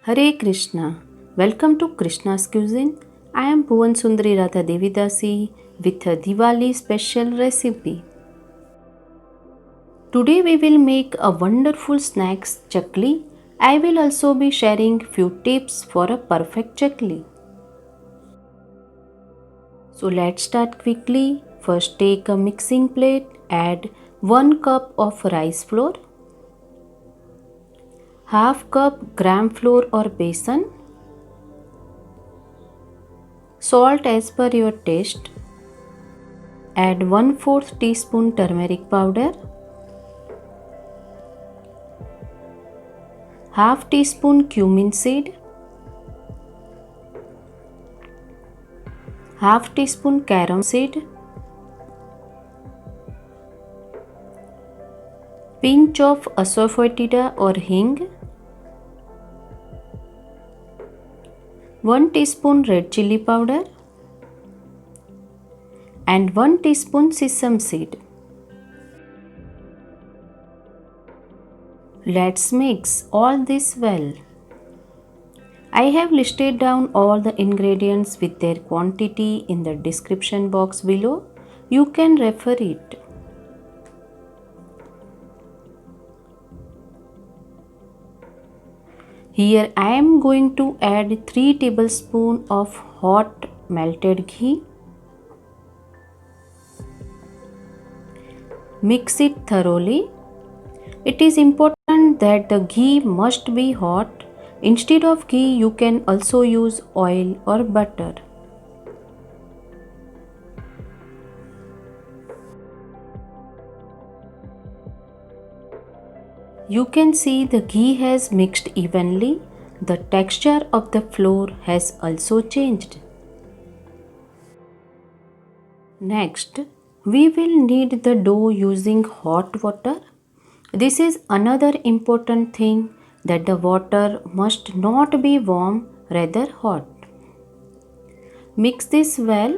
Hare Krishna. Welcome to Krishna's Cuisine. I am Bhuvan Sundari Radha Devidasi with a Diwali special recipe. Today we will make a wonderful snacks chakli. I will also be sharing few tips for a perfect chakli. So let's start quickly. First take a mixing plate, add 1 cup of rice flour, half cup gram flour or besan, salt as per your taste, add 1/4 teaspoon turmeric powder, half teaspoon cumin seed, half teaspoon carom seed, pinch of asafoetida or hing, 1 teaspoon red chili powder and 1 teaspoon sesame seed. Let's mix all this well. I have listed down all the ingredients with their quantity in the description box below. You can refer it. Here I am going to add 3 tablespoons of hot melted ghee. Mix it thoroughly. It is important that the ghee must be hot. Instead of ghee, you can also use oil or butter. You can see the ghee has mixed evenly. The texture of the flour has also changed. Next, we will knead the dough using hot water. This is another important thing, that the water must not be warm, rather hot. Mix this well.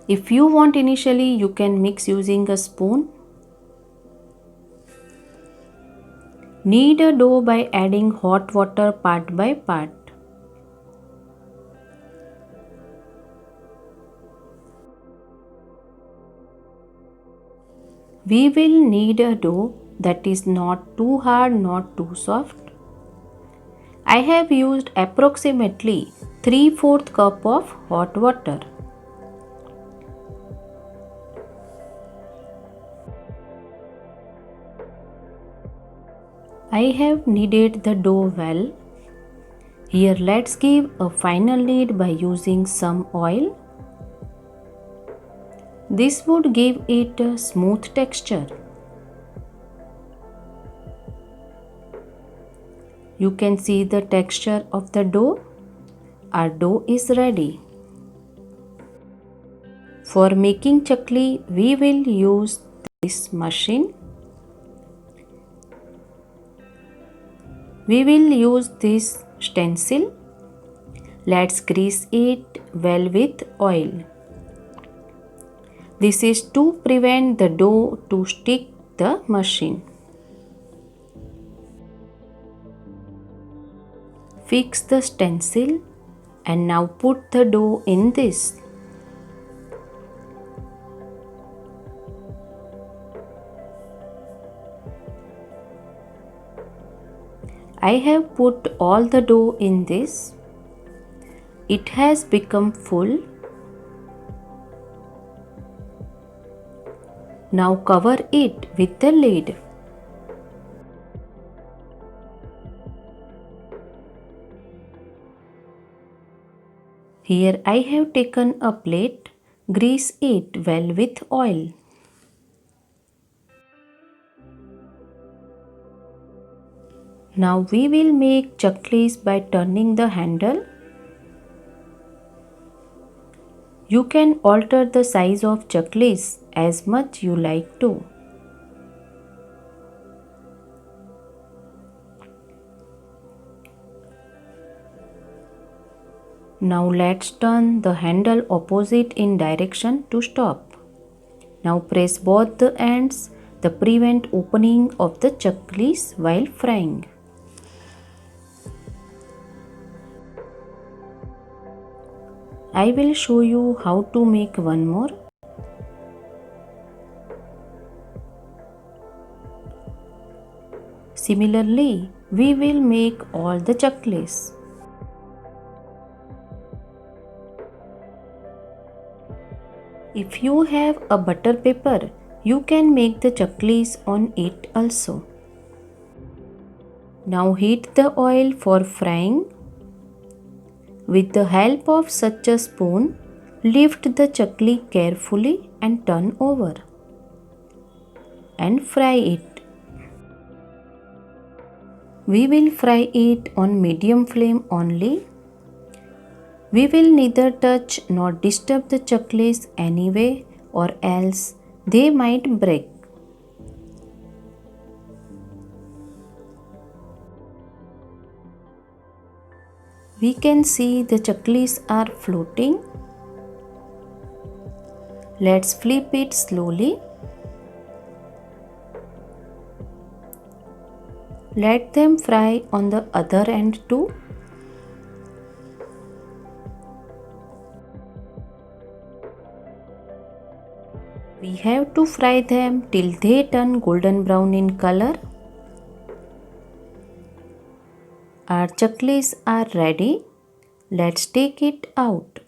If you want initially, you can mix using a spoon. Knead a dough by adding hot water part by part. We will knead a dough that is not too hard, not too soft. I have used approximately 3/4 cup of hot water. I have kneaded the dough well. Here let's give a final knead by using some oil. This would give it a smooth texture. You can see the texture of the dough. Our dough is ready. For making chakli, we will use this machine. We will use this stencil. Let's grease it well with oil. This is to prevent the dough to stick the machine. Fix the stencil and now put the dough in this. I have put all the dough in this. It has become full. Now cover it with the lid. Here I have taken a plate. Grease it well with oil. Now we will make chaklis by turning the handle. You can alter the size of chaklis as much you like to. Now let's turn the handle opposite in direction to stop. Now press both the ends to prevent opening of the chaklis while frying. I will show you how to make one more. Similarly, we will make all the chaklis. If you have a butter paper, you can make the chaklis on it also. Now heat the oil for frying. With the help of such a spoon, lift the chakli carefully and turn over and fry it. We will fry it on medium flame only. We will neither touch nor disturb the chaklis anyway, or else they might break. We can see the chaklis are floating. Let's flip it slowly. Let them fry on the other end too. We have to fry them till they turn golden brown in color. Our chaklis are ready. Let's take it out.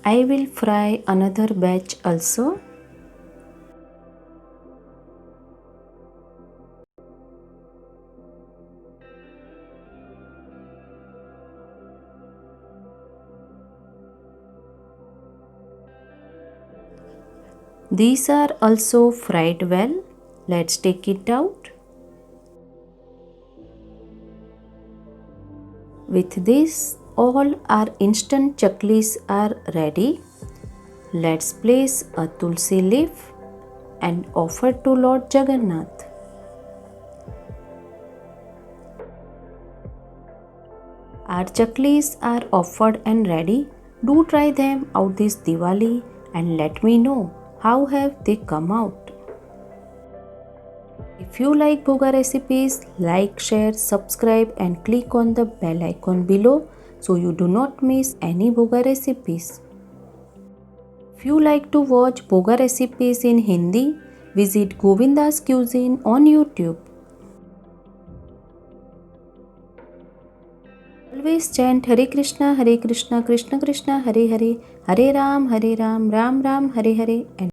I will fry another batch also. These are also fried well. Let's take it out. With this, all our instant chaklis are ready. Let's place a tulsi leaf and offer to Lord Jagannath. Our chaklis are offered and ready. Do try them out this Diwali and let me know how have they come out. If you like Bhoga recipes, like, share, subscribe and click on the bell icon below so you do not miss any Bhoga recipes. If you like to watch Bhoga recipes in Hindi, visit Govinda's Cuisine on YouTube. Always chant Hare Krishna, Krishna Krishna, Hare Hare, Hare Ram, Ram Ram, Hare Hare, and